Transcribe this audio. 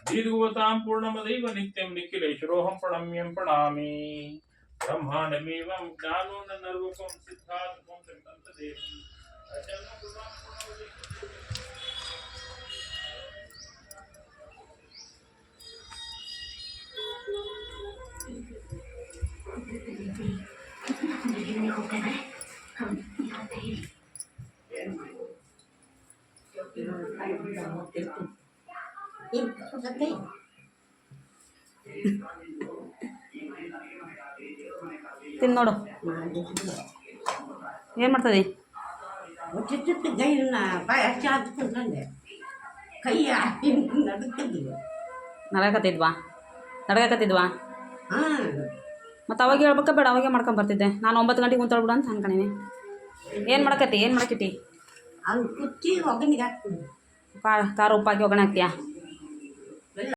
दीर्घवतां पूर्णमदैव नित्यं निखिलेश्वरोऽहं प्रणम्यं प्रणमामि ब्रह्माण्डमेवं ज्ञानो न नर्वकं सिद्धार्थं तदेवं ತಿನ್ನು ನೋಡು ಏನು ಮಾಡ್ತದೆ ನಡಕತ್ತಿದ್ವಾ ಮತ್ತು ಅವಾಗ ಹೇಳ್ಬೇಕ ಬೇಡ ಅವಾಗೆ ಮಾಡ್ಕೊಂಬರ್ತಿದ್ದೆ ನಾನು 9 ಗಂಟೆಗೆ ಕುಂತಳ್ಬಿಡು ಅಂತ ಅನ್ಕೊಂಡೀನಿ. ಏನು ಮಾಡಕತ್ತಿ ಖಾರ ಉಪ್ಪಾಕಿ ಒಗ್ಗರಣೆ ಹಾಕ್ತೀಯಾ?